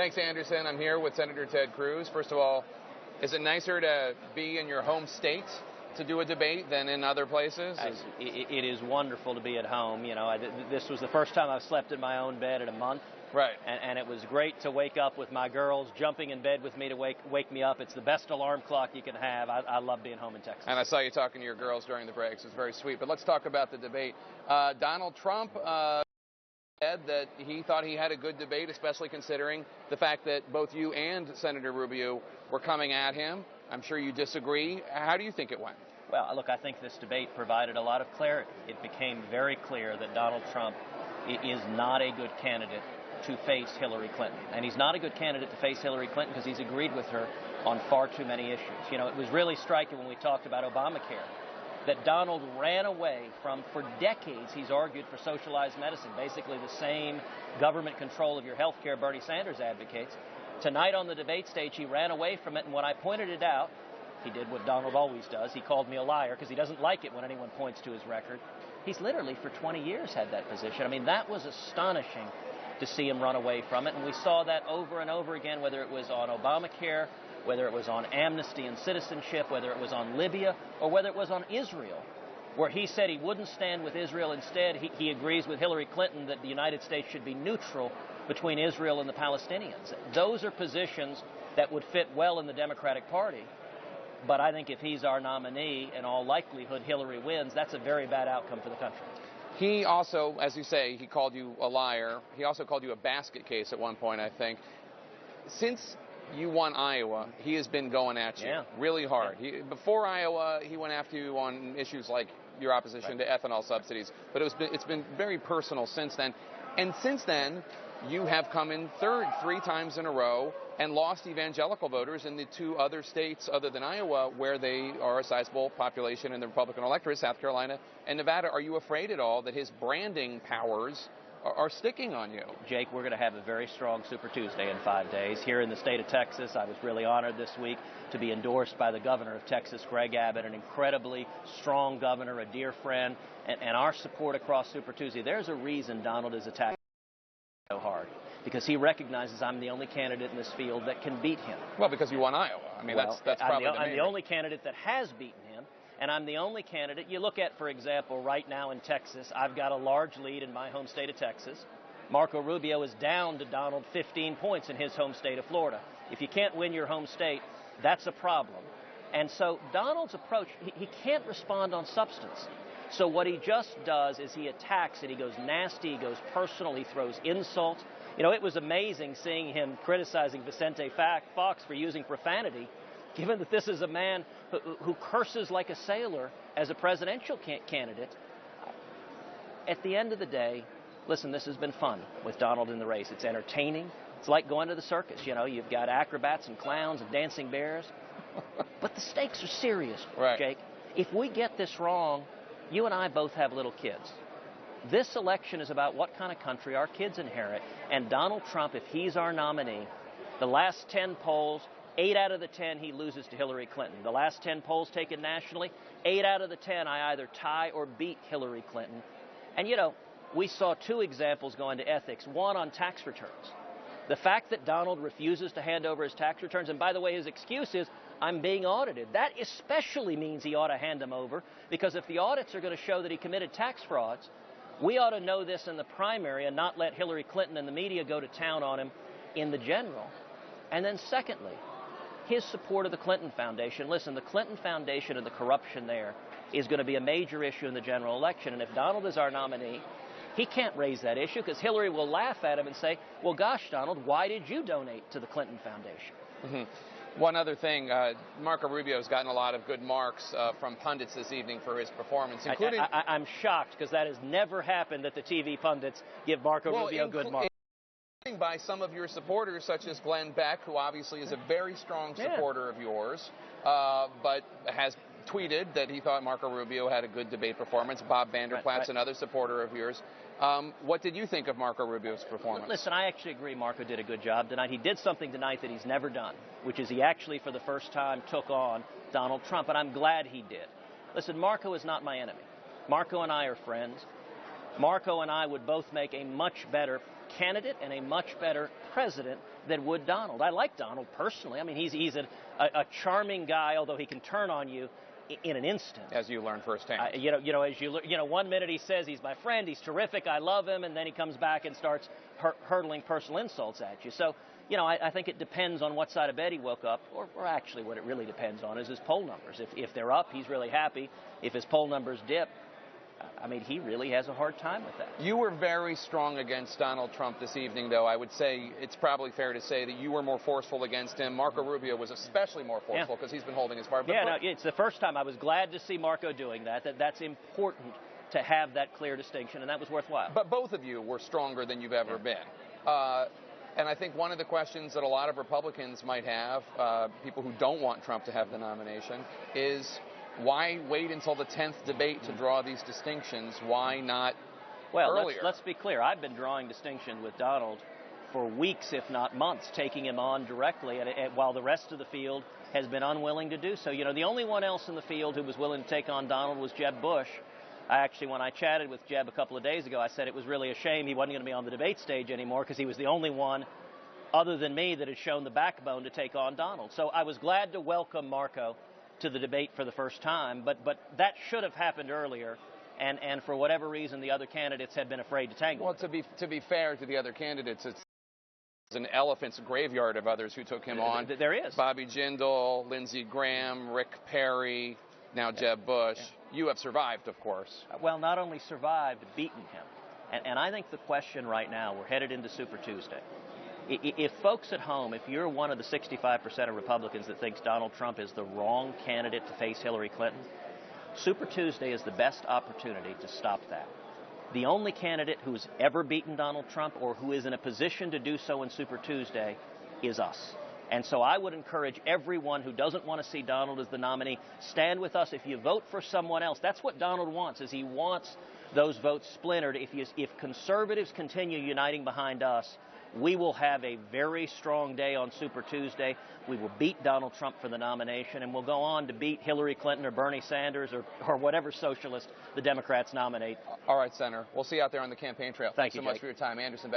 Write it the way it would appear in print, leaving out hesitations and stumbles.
Thanks, Anderson. I'm here with Senator Ted Cruz. First of all, is it nicer to be in your home state to do a debate than in other places? It is wonderful to be at home. You know, this was the first time I've slept in my own bed in a month. Right. And it was great to wake up with my girls jumping in bed with me to wake me up. It's the best alarm clock you can have. I love being home in Texas. And I saw you talking to your girls during the breaks. It was very sweet. But let's talk about the debate. Donald Trump said that he thought he had a good debate, especially considering the fact that both you and Senator Rubio were coming at him. I'm sure you disagree. How do you think it went? Well, look, I think this debate provided a lot of clarity. It became very clear that Donald Trump is not a good candidate to face Hillary Clinton. And he's not a good candidate to face Hillary Clinton because he's agreed with her on far too many issues. You know, it was really striking when we talked about Obamacare that Donald ran away from, for decades, he's argued for socialized medicine, basically the same government control of your health care Bernie Sanders advocates. Tonight on the debate stage, he ran away from it, and when I pointed it out, he did what Donald always does. He called me a liar because he doesn't like it when anyone points to his record. He's literally for 20 years had that position. I mean, that was astonishing to see him run away from it, and we saw that over and over again, whether it was on Obamacare, whether it was on amnesty and citizenship, whether it was on Libya, or whether it was on Israel, where he said he wouldn't stand with Israel. Instead, he agrees with Hillary Clinton that the United States should be neutral between Israel and the Palestinians. Those are positions that would fit well in the Democratic Party. But I think if he's our nominee, in all likelihood, Hillary wins. That's a very bad outcome for the country. He also, as you say, he called you a liar. He also called you a basket case at one point, I think. Since you won Iowa, he has been going at you really hard. Yeah. Before Iowa, he went after you on issues like your opposition to ethanol subsidies. But it's been very personal since then. And since then, you have come in third 3 times in a row and lost evangelical voters in the 2 other states other than Iowa where they are a sizable population in the Republican electorate, South Carolina and Nevada. Are you afraid at all that his branding powers are sticking on you? Jake, we're going to have a very strong Super Tuesday in 5 days. Here in the state of Texas, I was really honored this week to be endorsed by the governor of Texas, Greg Abbott, an incredibly strong governor, a dear friend, and our support across Super Tuesday. There's a reason Donald is attacking so hard, because he recognizes I'm the only candidate in this field that can beat him. Well, because you won Iowa. I mean, that's probably I'm the only candidate that has beaten him, and I'm the only candidate. You look at, for example, right now in Texas, I've got a large lead in my home state of Texas. Marco Rubio is down to Donald 15 points in his home state of Florida. If you can't win your home state, that's a problem. And so Donald's approach, he can't respond on substance. So what he just does is he attacks and he goes nasty, he goes personal, he throws insults. You know, it was amazing seeing him criticizing Vicente Fox for using profanity, given that this is a man who curses like a sailor as a presidential candidate. At the end of the day, listen, this has been fun with Donald in the race. It's entertaining. It's like going to the circus. You know, you've got acrobats and clowns and dancing bears. But the stakes are serious, right, Jake. If we get this wrong, you and I both have little kids. This election is about what kind of country our kids inherit. And Donald Trump, if he's our nominee, the last 10 polls, 8 out of the 10 he loses to Hillary Clinton. The last 10 polls taken nationally, 8 out of the 10 I either tie or beat Hillary Clinton. And, you know, we saw 2 examples going to ethics, one on tax returns. The fact that Donald refuses to hand over his tax returns, and by the way, his excuse is, I'm being audited. That especially means he ought to hand them over, because if the audits are going to show that he committed tax frauds, we ought to know this in the primary and not let Hillary Clinton and the media go to town on him in the general. And then secondly, his support of the Clinton Foundation. Listen, the Clinton Foundation and the corruption there is going to be a major issue in the general election. And if Donald is our nominee, he can't raise that issue because Hillary will laugh at him and say, well, gosh, Donald, why did you donate to the Clinton Foundation? Mm-hmm. One other thing, Marco Rubio has gotten a lot of good marks from pundits this evening for his performance, including... I'm shocked because that has never happened that the TV pundits give Marco Rubio good marks. By some of your supporters, such as Glenn Beck, who obviously is a very strong supporter of yours, but has tweeted that he thought Marco Rubio had a good debate performance. Bob Vanderplaat's another supporter of yours. What did you think of Marco Rubio's performance? Listen, I actually agree Marco did a good job tonight. He did something tonight that he's never done, which is he actually, for the first time, took on Donald Trump, and I'm glad he did. Listen, Marco is not my enemy. Marco and I are friends. Marco and I would both make a much better candidate and a much better president than would Donald. I like Donald personally. I mean, he's a charming guy, although he can turn on you in an instant. As you learn firsthand. One minute he says he's my friend, he's terrific, I love him, and then he comes back and starts hurtling personal insults at you. So, I think it depends on what side of bed he woke up, or actually what it really depends on is his poll numbers. If they're up, he's really happy. If his poll numbers dip, I mean, he really has a hard time with that. You were very strong against Donald Trump this evening, though. I would say it's probably fair to say that you were more forceful against him. Marco Rubio was especially more forceful because he's been holding his part. It's the first time. I was glad to see Marco doing that. That's important to have that clear distinction, and that was worthwhile. But both of you were stronger than you've ever been. And I think one of the questions that a lot of Republicans might have, people who don't want Trump to have the nomination, is why wait until the 10th debate to draw these distinctions? Why not earlier? Well, let's be clear. I've been drawing distinction with Donald for weeks, if not months, taking him on directly, while the rest of the field has been unwilling to do so. The only one else in the field who was willing to take on Donald was Jeb Bush. When I chatted with Jeb a couple of days ago, I said it was really a shame he wasn't going to be on the debate stage anymore because he was the only one other than me that had shown the backbone to take on Donald. So I was glad to welcome Marco to the debate for the first time, but that should have happened earlier, and for whatever reason the other candidates had been afraid to tangle. Well, to be fair to the other candidates, it's an elephant's graveyard of others who took him on. There is. Bobby Jindal, Lindsey Graham, Rick Perry, now Jeb Bush. Yeah. You have survived, of course. Well, not only survived, beaten him. And I think the question right now, we're headed into Super Tuesday. If folks at home, if you're one of the 65% of Republicans that thinks Donald Trump is the wrong candidate to face Hillary Clinton, Super Tuesday is the best opportunity to stop that. The only candidate who's ever beaten Donald Trump or who is in a position to do so in Super Tuesday is us. And so I would encourage everyone who doesn't want to see Donald as the nominee, stand with us. If you vote for someone else, that's what Donald wants, is he wants those votes splintered. If conservatives continue uniting behind us, we will have a very strong day on Super Tuesday. We will beat Donald Trump for the nomination, and we'll go on to beat Hillary Clinton or Bernie Sanders or whatever socialist the Democrats nominate. All right, Senator. We'll see you out there on the campaign trail. Thanks so much for your time. Anderson.